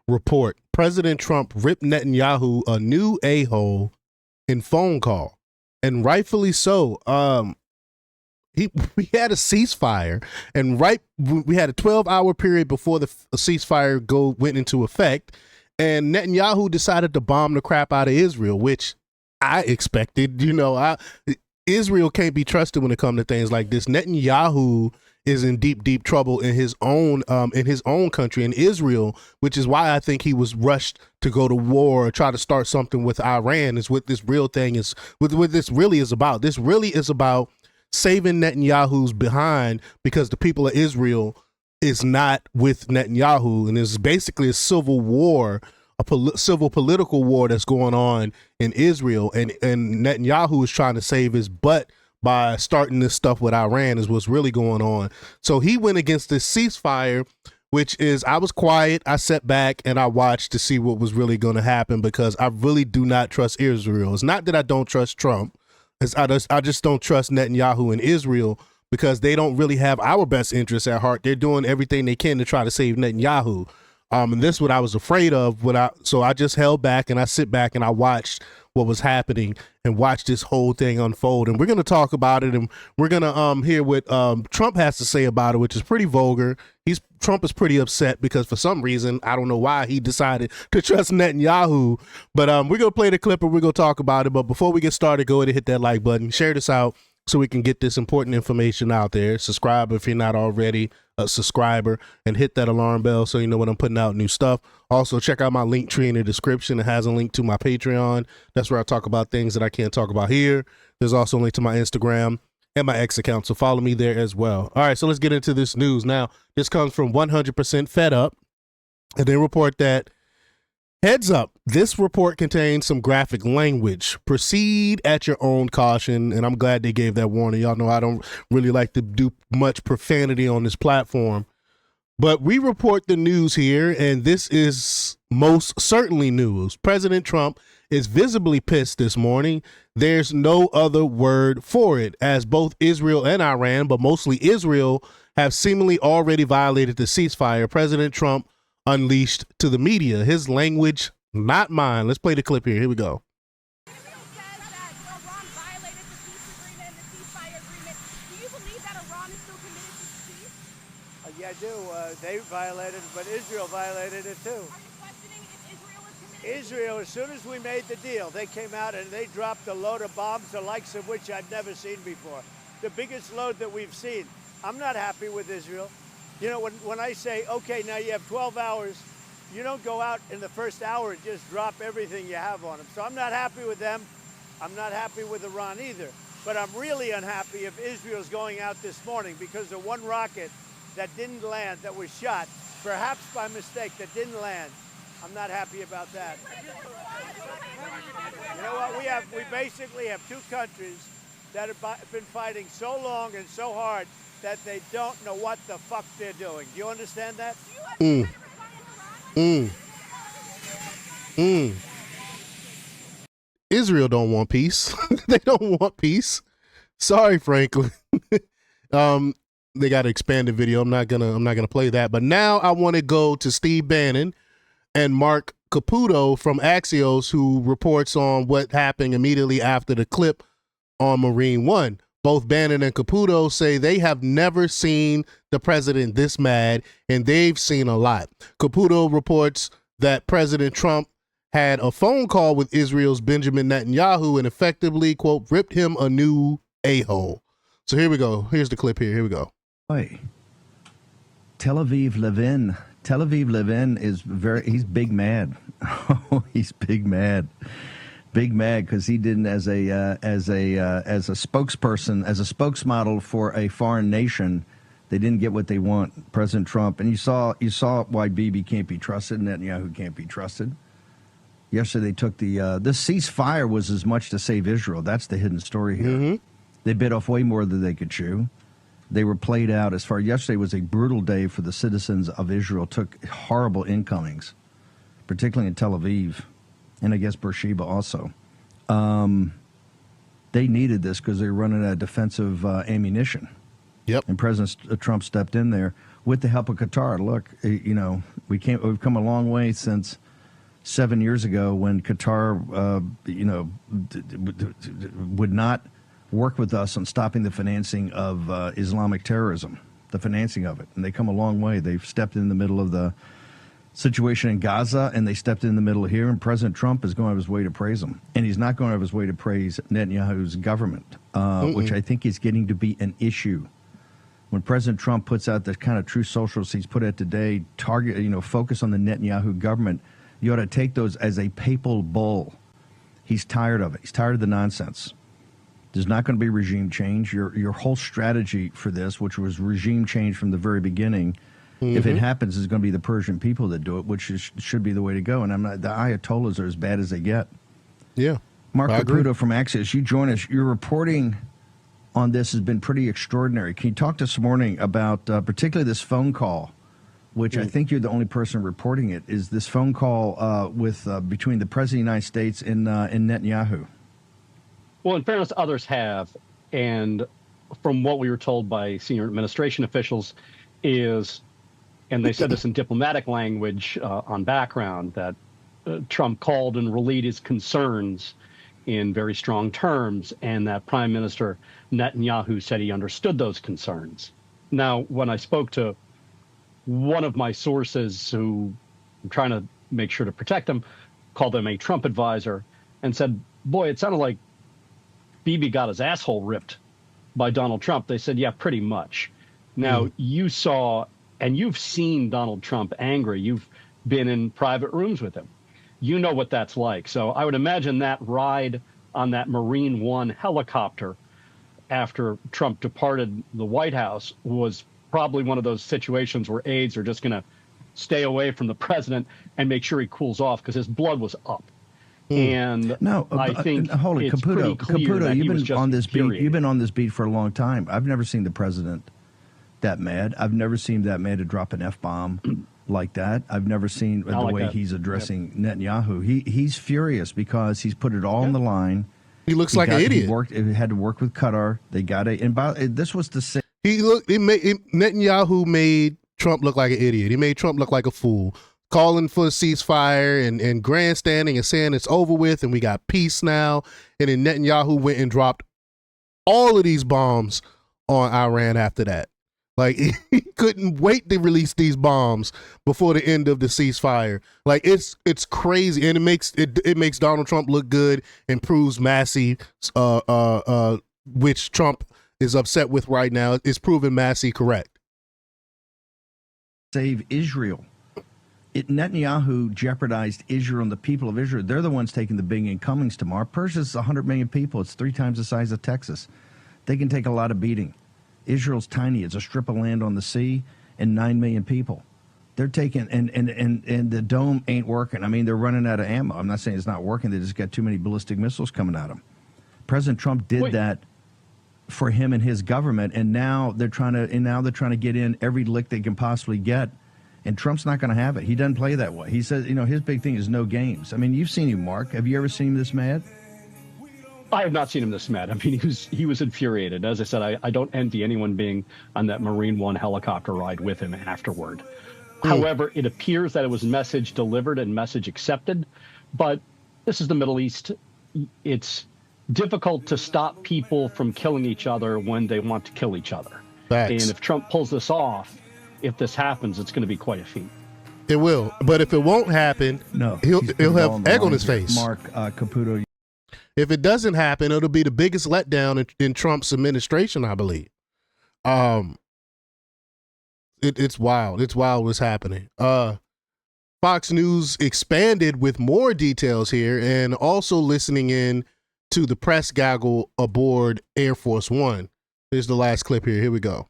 report. President Trump ripped Netanyahu a new a-hole in phone call, and rightfully so. We had a ceasefire, and we had a 12-hour period before the ceasefire went into effect, and Netanyahu decided to bomb the crap out of Israel, which I expected. Israel can't be trusted when it comes to things like this. Netanyahu is in deep trouble in his own country, in Israel, which is why I think he was rushed to go to war or try to start something with Iran. Is what this real thing is. What this really is about. This really is about saving Netanyahu's behind, because the people of Israel is not with Netanyahu, and it's basically a civil war, civil political war that's going on in Israel, and Netanyahu is trying to save his butt by starting this stuff with Iran, is what's really going on. So he went against this ceasefire, which is, I was quiet, I sat back and I watched to see what was really going to happen, because I really do not trust Israel. It's not that I don't trust Trump. I just don't trust Netanyahu and Israel, because they don't really have our best interests at heart. They're doing everything they can to try to save Netanyahu. And this is what I was afraid of. So I just held back, and I sit back and I watched what was happening and watched this whole thing unfold. And we're going to talk about it, and we're going to hear what Trump has to say about it, which is pretty vulgar. Trump is pretty upset because for some reason, I don't know why, he decided to trust Netanyahu. But we're going to play the clip and we're going to talk about it. But before we get started, go ahead and hit that like button. Share this out so we can get this important information out there. Subscribe if you're not already a subscriber, and hit that alarm bell so you know when I'm putting out new stuff. Also, check out my link tree in the description. It has a link to my Patreon. That's where I talk about things that I can't talk about here. There's also a link to my Instagram and my X account, so follow me there as well. All right, so let's get into this news. Now, this comes from 100% Fed Up, and they report that, heads up, this report contains some graphic language. Proceed at your own caution, and I'm glad they gave that warning. Y'all know I don't really like to do much profanity on this platform, but we report the news here, and this is most certainly news. President Trump is visibly pissed this morning. There's no other word for it, as both Israel and Iran, but mostly Israel, have seemingly already violated the ceasefire President Trump unleashed to the media. His language, not mine. Let's play the clip here. Here we go. Yeah, I do. They violated it, but Israel violated it too. Are you questioning if Israel is committed? Israel, as soon as we made the deal, they came out and they dropped a load of bombs, the likes of which I've never seen before. The biggest load that we've seen. I'm not happy with Israel. You know, when I say, okay, now you have 12 hours, you don't go out in the first hour and just drop everything you have on them. So I'm not happy with them. I'm not happy with Iran either. But I'm really unhappy if Israel's going out this morning because of one rocket that didn't land, that was shot, perhaps by mistake, that didn't land. I'm not happy about that. You know what? We basically have two countries that have been fighting so long and so hard that they don't know what the fuck they're doing. Do you understand that? Israel don't want peace. They don't want peace. Sorry, Franklin. They got to expand the video. I'm not gonna play that. But now I want to go to Steve Bannon and Mark Caputo from Axios, who reports on what happened immediately after the clip on Marine One. Both Bannon and Caputo say they have never seen the president this mad, and they've seen a lot. Caputo reports that President Trump had a phone call with Israel's Benjamin Netanyahu and effectively, quote, ripped him a new a-hole. So here we go. Here's the clip here. Here we go. Hey, Tel Aviv Levin is he's big mad. Oh, he's big mad. Big mad because he didn't, as a spokesperson, as a spokesmodel for a foreign nation, they didn't get what they want, President Trump. And you saw why Bibi can't be trusted, Netanyahu can't be trusted. Yesterday they took this ceasefire was as much to save Israel. That's the hidden story here. Mm-hmm. They bit off way more than they could chew. They were played out as far. Yesterday was a brutal day for the citizens of Israel. Took horrible incomings, particularly in Tel Aviv. And I guess Beersheba also. They needed this because they were running out of defensive ammunition. Yep. And President Trump stepped in there. with the help of Qatar. Look, we've come a long way since 7 years ago when Qatar, would not work with us on stopping the financing of Islamic terrorism, the financing of it. And they come a long way. They've stepped in the middle of the situation in Gaza, and they stepped in the middle here, and President Trump is going out of his way to praise them. And he's not going out of his way to praise Netanyahu's government, which I think is getting to be an issue. When President Trump puts out the kind of true socials he's put out today, focus on the Netanyahu government, you ought to take those as a papal bull. He's tired of it. He's tired of the nonsense. There's not going to be regime change. Your whole strategy for this, which was regime change from the very beginning, if it happens, it's going to be the Persian people that do it, which should be the way to go. And the Ayatollahs are as bad as they get. Yeah. Mark Caputo from Axios, you join us. Your reporting on this has been pretty extraordinary. Can you talk to us this morning about particularly this phone call, which I think you're the only person reporting it, is this phone call between the President of the United States and Netanyahu? Well, in fairness, others have. And from what we were told by senior administration officials is, and they said this in diplomatic language on background, that Trump called and relayed his concerns in very strong terms, and that Prime Minister Netanyahu said he understood those concerns. Now, when I spoke to one of my sources, who I'm trying to make sure to protect them, called them a Trump advisor, and said, boy, it sounded like Bibi got his asshole ripped by Donald Trump. They said, yeah, pretty much. Now, you saw, and you've seen Donald Trump angry. You've been in private rooms with him. You know what that's like. So I would imagine that ride on that Marine One helicopter after Trump departed the White House was probably one of those situations where aides are just going to stay away from the president and make sure he cools off, because his blood was up. And I think hold it, it's pretty clear that you've he was been just on this beat. infuriated. You've been on this beat for a long time. I've never seen the president that mad. I've never seen that mad to drop an F-bomb like that. I've never seen the like way that. he's addressing Netanyahu. He's furious because he's put it all on the line. He looks like an idiot. He had to work with Qatar. They got it. And this was the same. Netanyahu made Trump look like an idiot. He made Trump look like a fool, calling for a ceasefire and grandstanding and saying it's over with and we got peace now. And then Netanyahu went and dropped all of these bombs on Iran after that. Like, he couldn't wait to release these bombs before the end of the ceasefire. Like, it's crazy, and it makes Donald Trump look good and proves Massey, which Trump is upset with right now, is proving Massey correct. Save Israel. Netanyahu jeopardized Israel and the people of Israel. They're the ones taking the big incomings tomorrow. Persia's 100 million people. It's 3 times the size of Texas. They can take a lot of beating. Israel's tiny. It's a strip of land on the sea and 9 million people. They're taking, and the dome ain't working. I mean, they're running out of ammo. I'm not saying it's not working. They just got too many ballistic missiles coming at them. President Trump did that for him and his government, and now they're trying to get in every lick they can possibly get. And Trump's not going to have it. He doesn't play that way. He says, his big thing is no games. I mean, you've seen him, Mark. Have you ever seen him this mad? I have not seen him this mad. I mean, he was infuriated. As I said, I don't envy anyone being on that Marine One helicopter ride with him afterward. However, it appears that it was message delivered and message accepted. But this is the Middle East. It's difficult to stop people from killing each other when they want to kill each other. Facts. And if Trump pulls this off, if this happens, it's going to be quite a feat. It will. But if it won't happen, he'll have egg on his face. Mark Caputo. If it doesn't happen, it'll be the biggest letdown in Trump's administration, I believe. It's wild. It's wild what's happening. Fox News expanded with more details here, and also listening in to the press gaggle aboard Air Force One. Here's the last clip here. Here we go.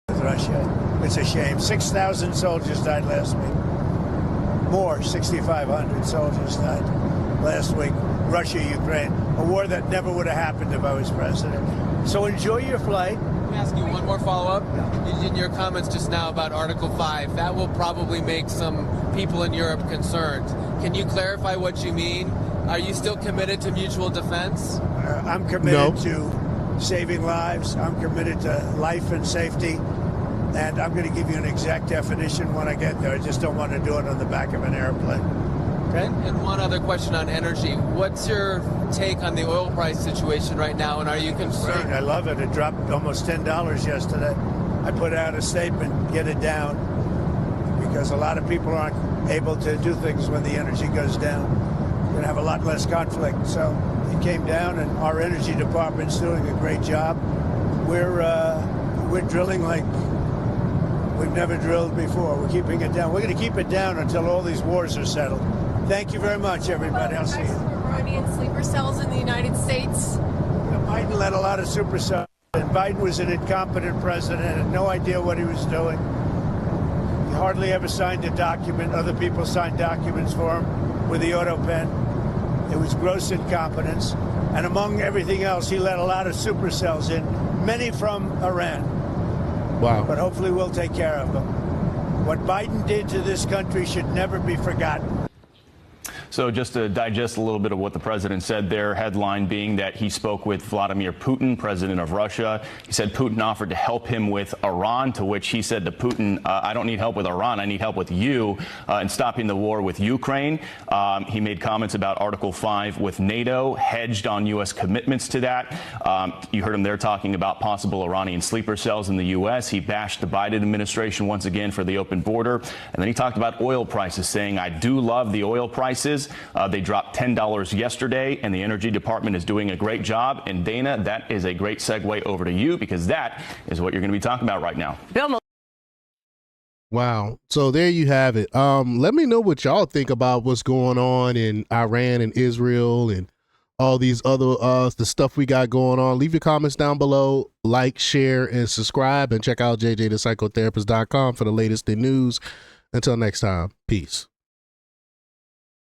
Russia. It's a shame. 6,000 soldiers died last week. More, 6,500 soldiers died last week. Russia, Ukraine, a war that never would have happened if I was president. So enjoy your flight. Let me ask you one more follow-up. In your comments just now about Article 5, that will probably make some people in Europe concerned. Can you clarify what you mean? Are you still committed to mutual defense? I'm committed to saving lives. I'm committed to life and safety. And I'm going to give you an exact definition when I get there. I just don't want to do it on the back of an airplane. Okay. And one other question on energy. What's your take on the oil price situation right now, and are you concerned? I love it. It dropped almost $10 yesterday. I put out a statement, get it down, because a lot of people aren't able to do things when the energy goes down. We're going to have a lot less conflict. So it came down, and our energy department's doing a great job. We're drilling like we've never drilled before. We're keeping it down. We're going to keep it down until all these wars are settled. Thank you very much, everybody. I'll see you. Iranian sleeper cells in the United States. Biden led a lot of super cells, and Biden was an incompetent president, had no idea what he was doing. He hardly ever signed a document. Other people signed documents for him with the auto pen. It was gross incompetence. And among everything else, he let a lot of super cells in, many from Iran. Wow. But hopefully we'll take care of them. What Biden did to this country should never be forgotten. So just to digest a little bit of what the president said there, headline being that he spoke with Vladimir Putin, president of Russia. He said Putin offered to help him with Iran, to which he said to Putin, I don't need help with Iran, I need help with you in stopping the war with Ukraine. He made comments about Article 5 with NATO, hedged on U.S. commitments to that. You heard him there talking about possible Iranian sleeper cells in the U.S. He bashed the Biden administration once again for the open border. And then he talked about oil prices, saying, I do love the oil prices. They dropped $10 yesterday, and the Energy Department is doing a great job. And Dana, that is a great segue over to you, because that is what you're going to be talking about right now. Wow. So there you have it. Let me know what y'all think about what's going on in Iran and Israel and all these other the stuff we got going on. Leave your comments down below. Like, share, and subscribe. And check out jjthepsychotherapist.com for the latest in news. Until next time, peace.